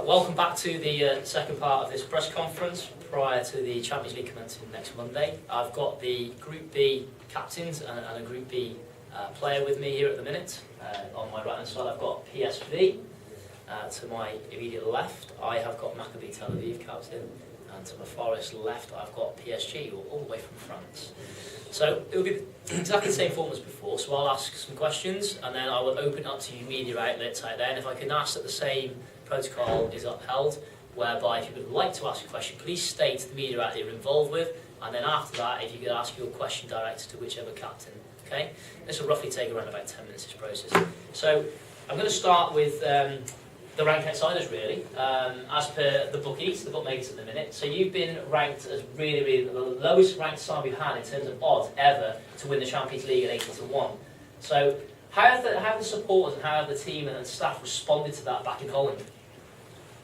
Welcome back to the second part of this press conference prior to the Champions League commencing next Monday. I've got the Group B captains and a Group B player with me here at the minute. On my right hand side I've got PSV. To my immediate left I have got Maccabi Tel Aviv captain, and to my farthest left I've got PSG, all the way from France. So it will be exactly the same form as before, so I'll ask some questions and then I will open up to you media outlets out there, and if I can ask that the same protocol is upheld, whereby if you would like to ask a question, please state the media outlet you're involved with, and then after that, if you could ask your question directed to whichever captain. Okay? This will roughly take around about 10 minutes, this process. So I'm going to start with the rank outsiders, really, as per the bookies, the bookmakers at the minute. So you've been ranked as really the lowest ranked side we've had in terms of odds ever to win the Champions League at 80-1. So how have the supporters and how have the team and staff responded to that back in Holland?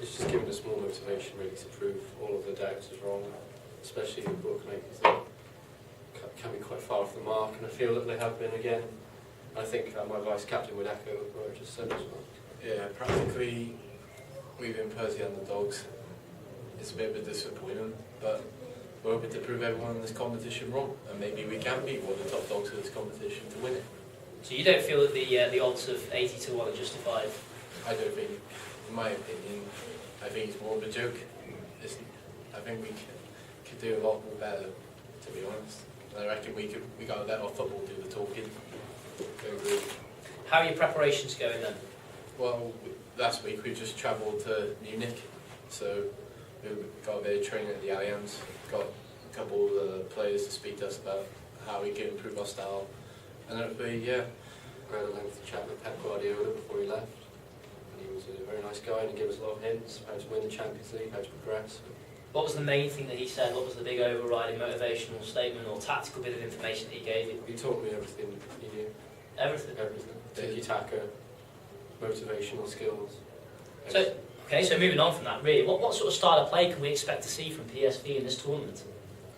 It's just given us more motivation really to prove all of the doubts is wrong, especially the bookmakers that can be quite far off the mark, and I feel that they have been again. I think my vice captain would echo what I just said as well. Yeah, practically we've been Percy underdogs. It's a bit of a disappointment, but we're hoping to prove everyone in this competition wrong, and maybe we can be one of the top dogs of this competition to win it. So you don't feel that the odds of 80-1 are justified? I don't think, in my opinion, I think it's more of a joke. I think we could do a lot more better, to be honest. And I reckon we got to let our football do the talking. I agree. How are your preparations going then? Well, last week we just travelled to Munich, so we got a bit of training at the Allianz, got a couple of players to speak to us about how we can improve our style, and hopefully, yeah. I had a lengthy chat with Pep Guardiola before he left, and he was a very nice guy and he gave us a lot of hints how to win the Champions League, how to progress. What was the main thing that he said? What was the big overriding motivational statement or tactical bit of information that he gave you? He taught me everything he knew. Everything? Everything. Tiki-taka, motivational skills. So, okay, so moving on from that, really, what sort of style of play can we expect to see from PSV in this tournament?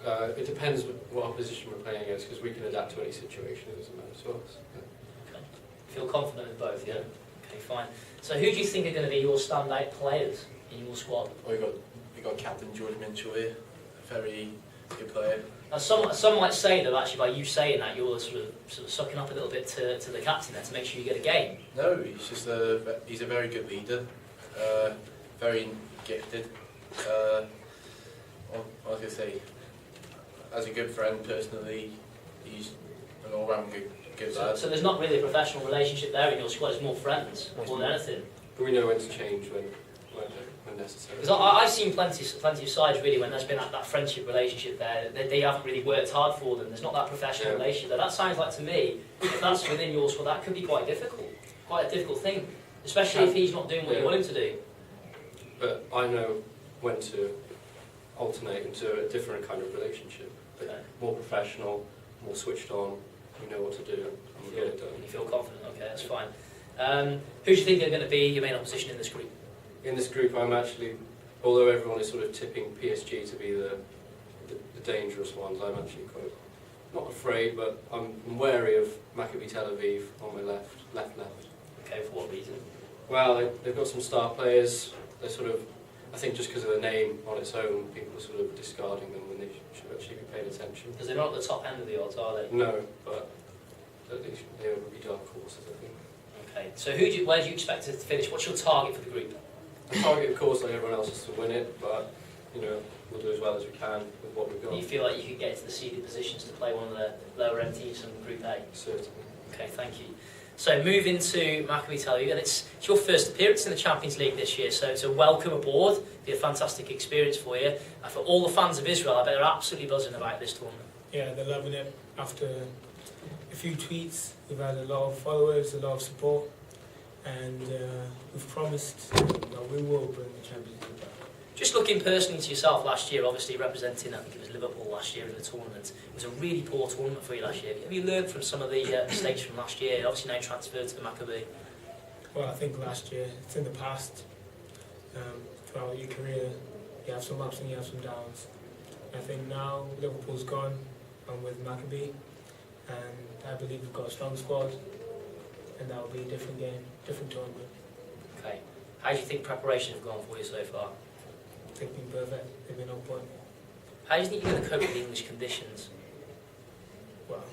It depends what opposition we're playing against, because we can adapt to any situation, it doesn't matter to us. Yeah. Okay. Feel confident in both, yeah? Okay, fine. So who do you think are going to be your standout players in your squad? Well, we got Captain George Minchell here, a very good player. Now, some might say that actually by you saying that you're sort of sucking up a little bit to the captain there to make sure you get a game. No, he's a very good leader, very gifted. I was going to say, as a good friend personally, he's an all-round good lad. So there's not really a professional relationship there in your squad, it's more friends more than anything. But we know when to change when necessary. Because I've seen plenty of sides really when there's been that friendship relationship there, they haven't really worked hard for them, there's not that professional relationship there. That sounds like to me, if that's within your squad, that could be quite a difficult thing, especially if he's not doing what you want him to do. But I know when to alternate into a different kind of relationship. Okay. More professional, more switched on, we know what to do and we get it done. You feel confident, okay, that's fine. Who do you think are going to be your main opposition in this group? In this group I'm actually, although everyone is sort of tipping PSG to be the dangerous ones, I'm actually quite, not afraid, but I'm wary of Maccabi Tel Aviv on my left. Okay, for what reason? Well, they've got some star players, they're sort of, I think just because of the name on its own, people are sort of discarding them when they should actually be paying attention. Because they're not at the top end of the odds, are they? No, but at least they would be dark horses, I think. Okay, so where do you expect to finish? What's your target for the group? The target, of course, like everyone else, is to win it, but you know, we'll do as well as we can with what we've got. You feel like you could get into the seeded positions to play one of the lower end teams from Group A? Certainly. Okay, thank you. So move into Maccabi Tel Aviv, and it's your first appearance in the Champions League this year, so welcome aboard. It'll be a fantastic experience for you. And for all the fans of Israel, I bet they're absolutely buzzing about this tournament. Yeah, they're loving it. After a few tweets, we've had a lot of followers, a lot of support, and we've promised that we will bring the Champions League back. Just looking personally to yourself last year, obviously representing, I think it was Liverpool last year in the tournament. It was a really poor tournament for you last year. Have you learned from some of the mistakes from last year? Obviously now transferred to the Maccabi. Well, I think last year, it's in the past. Throughout your career, you have some ups and you have some downs. I think now Liverpool's gone, I'm with Maccabi, and I believe we've got a strong squad, and that will be a different game, different tournament. Okay. How do you think preparations have gone for you so far? They've been perfect. They've been on point. How do you think you're going to cope with the English conditions? Well,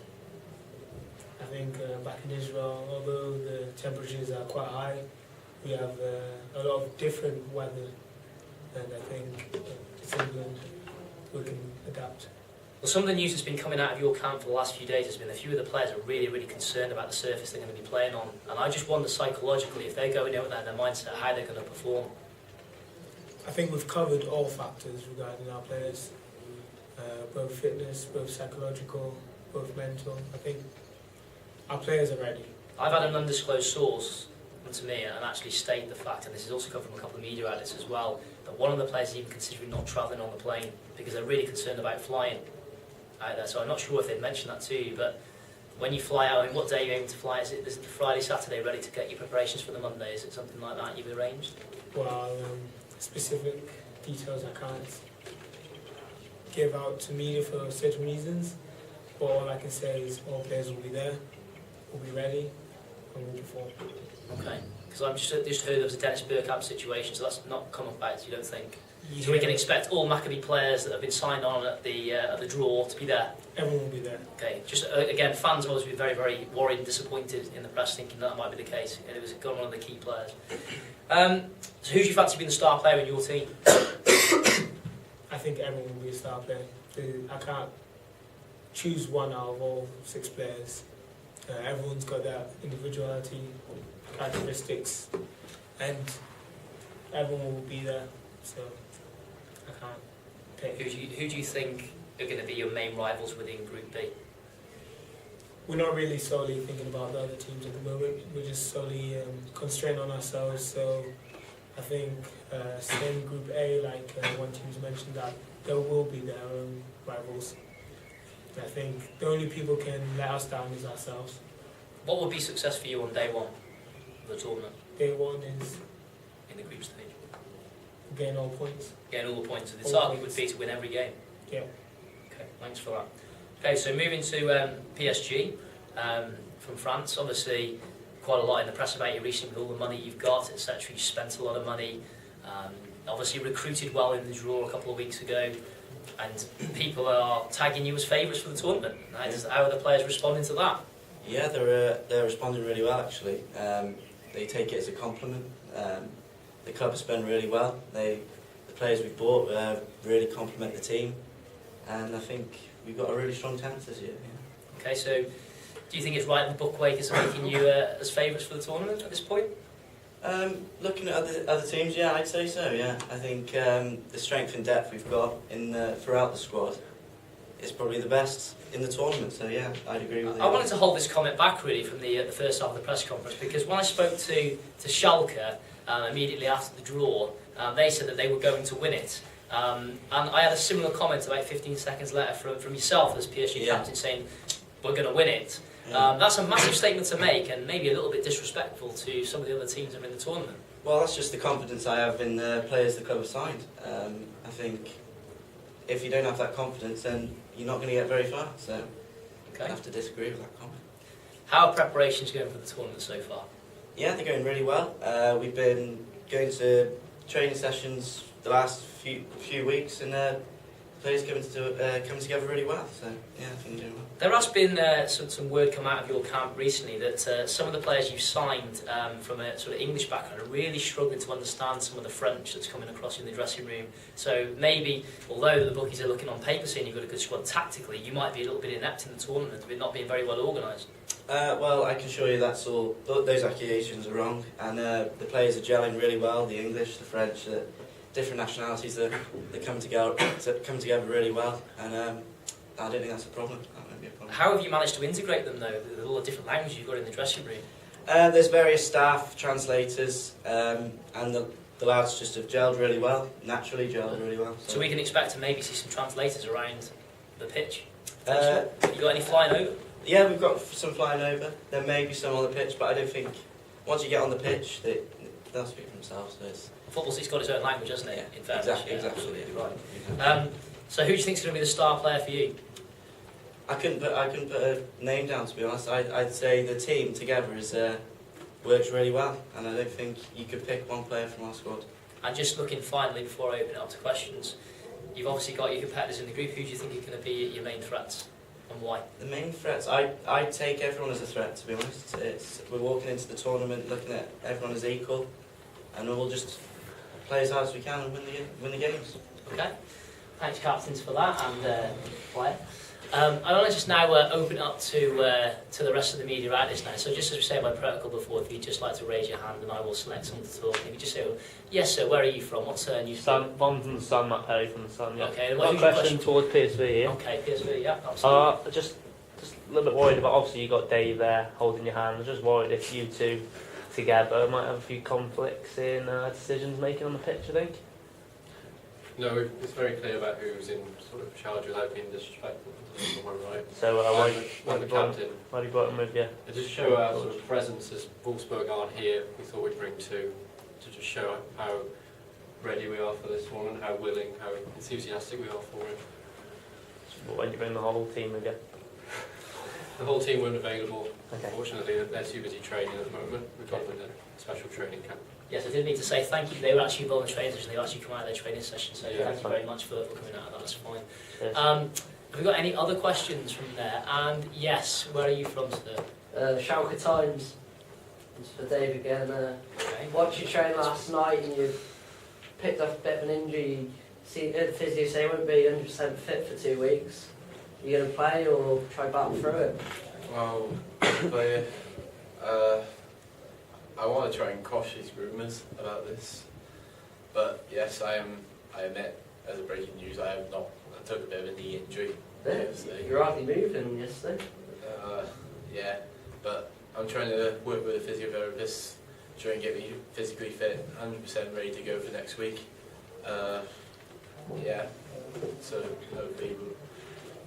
I think back in Israel, although the temperatures are quite high, we have a lot of different weather, and I think it's England we can adapt. Well, some of the news that's been coming out of your camp for the last few days has been a few of the players are really, really concerned about the surface they're going to be playing on, and I just wonder psychologically if they're going out with that in their mindset, how they're going to perform. I think we've covered all factors regarding our players, both fitness, both psychological, both mental. I think our players are ready. I've had an undisclosed source come to me and actually state the fact, and this is also come from a couple of media outlets as well, that one of the players is even considering not travelling on the plane because they're really concerned about flying out there. So I'm not sure if they've mentioned that to you, but when you fly out, I mean, what day are you aiming to fly? Is it the Friday, Saturday, ready to get your preparations for the Monday? Is it something like that you've arranged? Well, specific details I can't give out to media for certain reasons, but all I can say is all players will be there, will be ready, and will perform. Okay, because I've just heard there was a Dennis Bergkamp situation, so that's not come about, you don't think? You So we hear can expect all Maccabi players that have been signed on at the draw to be there? everyone will be there. Okay, just again, fans have always been very, very worried and disappointed in the press, thinking that might be the case, and it was one of the key players. So who do you fancy being the star player in your team? I think everyone will be a star player. I can't choose one out of all 6 players. Everyone's got their individuality, characteristics, and everyone will be there. So I can't pick. Who do you think are going to be your main rivals within Group B? We're not really solely thinking about the other teams at the moment. We're just solely constrained on ourselves. So I think same Group A, like one team's mentioned, that there will be their own rivals. I think the only people can let us down is ourselves. What would be success for you on day one of the tournament Day one is in the group stage? gain all points. Getting all the points. So the All target points. would be to win every game. Yeah. Okay, thanks for that. Okay, so moving to PSG from France. Obviously, quite a lot in the press about you recently with all the money you've got, etc. You spent a lot of money. Obviously, recruited well in the draw a couple of weeks ago, and people are tagging you as favourites for the tournament. How are the players responding to that? Yeah, they're responding really well actually. They take it as a compliment. The club has done really well. The players we've bought really complement the team, and I think we've got a really strong chance this year. Yeah. Okay, so do you think it's right that the bookmakers are making you as favourites for the tournament at this point? Looking at other teams, yeah, I'd say so. Yeah, I think the strength and depth we've got in throughout the squad is probably the best in the tournament. So yeah, I'd agree with you. I wanted to hold this comment back really from the first half of the press conference, because when I spoke to Schalke immediately after the draw, they said that they were going to win it. And I had a similar comment about 15 seconds later from yourself as PSG captain saying, we're going to win it. That's a massive statement to make, and maybe a little bit disrespectful to some of the other teams that are in the tournament. Well, that's just the confidence I have in the players the club have signed. I think if you don't have that confidence, then you're not going to get very far. So I have to disagree with that comment. How are preparations going for the tournament so far? Yeah, they're going really well. We've been going to training sessions the last few weeks, and players coming together really well. So yeah, I think they're doing well. There has been some word come out of your camp recently that some of the players you've signed from a sort of English background are really struggling to understand some of the French that's coming across in the dressing room. So maybe, although the bookies are looking on paper saying you've got a good squad tactically, you might be a little bit inept in the tournament with not being very well organised. Well, I can assure you that's all. Those accusations are wrong, and the players are gelling really well. The English, the French, different nationalities that come together really well, and I don't think that's a problem. That won't be a problem. How have you managed to integrate them though, with all the different languages you've got in the dressing room? There's various staff, translators, and the lads just have gelled really well, naturally gelled really well. So we can expect to maybe see some translators around the pitch. Have you got any flying over? Yeah, we've got some flying over. There may be some on the pitch, but I don't think once you get on the pitch, they'll speak for themselves. So Football's got its own language, hasn't it? Yeah, in fairness, exactly, absolutely right. Exactly. So who do you think is going to be the star player for you? I couldn't put a name down, to be honest. I'd say the team together is works really well, and I don't think you could pick one player from our squad. And just looking finally, before I open it up to questions, you've obviously got your competitors in the group. Who do you think are going to be your main threats, and why? The main threats, I take everyone as a threat, to be honest. We're walking into the tournament looking at everyone as equal, and we'll just play as hard as we can and win the games. Okay. Thanks, captains, for that, and player. I want to just now open it up to the rest of the media at this now. So just as we said by protocol before, if you'd just like to raise your hand and I will select someone to talk. If you just say, yes sir, where are you from? What's news? Von from the Sun, Matt Perry from the Sun, yeah. Okay, and Got a who's your question towards PSV, yeah? Okay, PSV, yeah, absolutely. Just a little bit worried about, obviously you got Dave there holding your hand. I was just worried if you two together might have a few conflicts in decisions making on the pitch, I think. No, it's very clear about who's in sort of charge without being disrespectful. Right. So I'm why the do you captain. brought him with you? To just show our sort of presence as Wolfsburg aren't here, we thought we'd bring two to just show how ready we are for this one and how willing, how enthusiastic we are for it. Why did you bring the whole team with you? The whole team weren't available. Okay. Unfortunately, they're too busy training at the moment. We've got them in a special training camp. Yes, I did need to say thank you. They were actually involved in training session. They actually come out of their training session, so Yeah, thank you very much for coming out of that. That's fine. Cheers. Have we got any other questions from there? And yes, where are you from, sir? Schalke Times. It's for Dave again. Okay. Watched you train last night and you picked up a bit of an injury. See, the physio say you won't be 100% fit for 2 weeks. Are you going to play or try battle through it? Well, I want to try and quash these rumours about this, but yes, I admit, as a breaking news, I took a bit of a knee injury yesterday. You hardly moved in yesterday. Yeah, but I'm trying to work with a physiotherapist, try and get me physically fit, 100% ready to go for next week. Yeah, so hopefully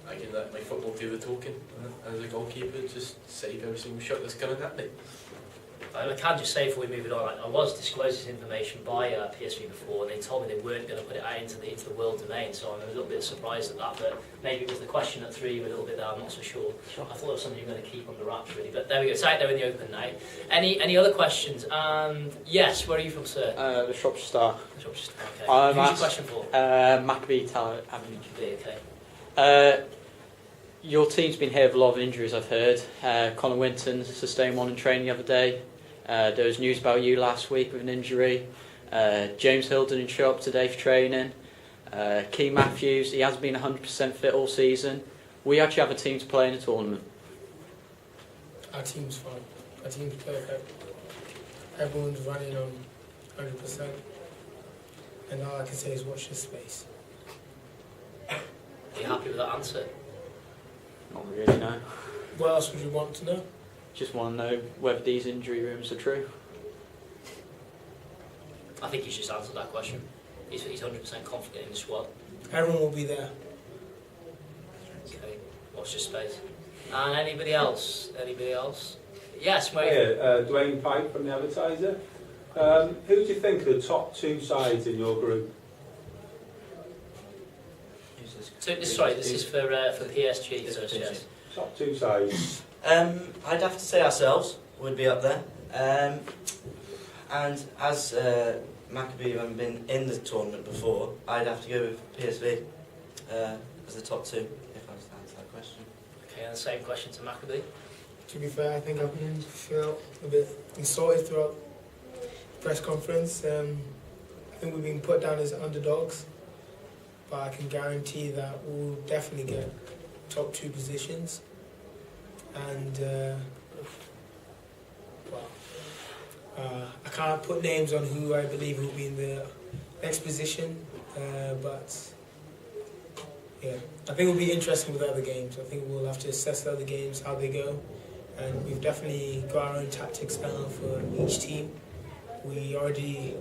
I can let my football do the talking, and as a goalkeeper, just save every single shot that's coming at me. I can just say before we move it on, I was disclosed this information by PSV before, and they told me they weren't going to put it out into the world domain, so I'm a little bit surprised at that, but maybe it was the question at 3 a little bit there, I'm not so sure. I thought it was something you were going to keep under wraps really, but there we go, it's out there in the open now. Any other questions? And yes, where are you from, sir? The Shropshire Star. Okay. Who's your question for? Maccabee Tower Avenue. Okay. Your team's been hit with a lot of injuries, I've heard. Connor Winton sustained one in training the other day. There was news about you last week with an injury. James Hill didn't show up today for training. Key Matthews, he hasn't been 100% fit all season. We actually have a team to play in a tournament. Our team's fine. Our team's perfect. Everyone's running on 100%. And all I can say is watch this space. Are you happy with that answer? Not really, no. What else would you want to know? Just want to know whether these injury rumours are true. I think he's just answered that question. He's 100% confident in the squad. Everyone will be there. Okay, watch this space. And anybody else? Anybody else? Yes, mate. Hey, Dwayne Pike from The Advertiser. Who do you think are the top 2 sides in your group? So, sorry, this is for PSG. So yes. Top 2 sides. I'd have to say ourselves would be up there. And as Maccabee haven't been in the tournament before, I'd have to go with PSV as the top 2, if I was to answer that question. Okay, and the same question to Maccabee. To be fair, I think I've felt a bit insulted throughout the press conference. I think we've been put down as underdogs, but I can guarantee that we'll definitely get top 2 positions. And I can't put names on who I believe will be in the next position, but yeah, I think it'll be interesting with the other games. I think we'll have to assess the other games, how they go, and we've definitely got our own tactics now for each team. We already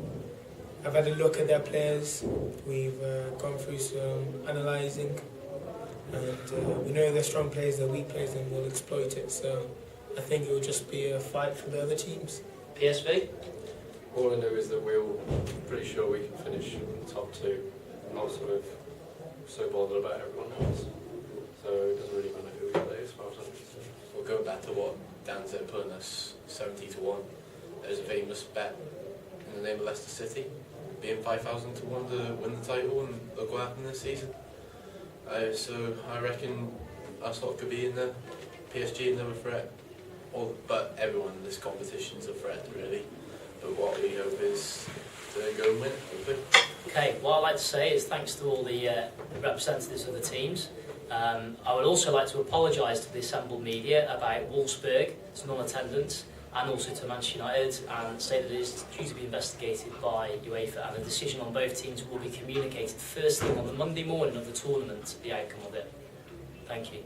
have had a look at their players. We've gone through some analysing, and we know they're strong players, they're weak players, and we'll exploit it. So I think it will just be a fight for the other teams. PSV? All I know is that we're all pretty sure we can finish in the top 2. I'm not sort of so bothered about everyone else. So it doesn't really matter who we play as far as I'm concerned. We'll go back to what Dan said, putting us 70 to 1. there's a famous bet in the name of Leicester City, being 5,000 to 1 to win the title, and look what happened this season. So I reckon Arsenal could be in there, PSG another threat, but everyone in this competition's a threat really. But what we hope is to go and win, hopefully. Okay, what I'd like to say is thanks to all the representatives of the teams. I would also like to apologise to the assembled media about Wolfsburg's non-attendance, and also to Manchester United, and say that it is due to be investigated by UEFA, and the decision on both teams will be communicated first thing on the Monday morning of the tournament, the outcome of it. Thank you.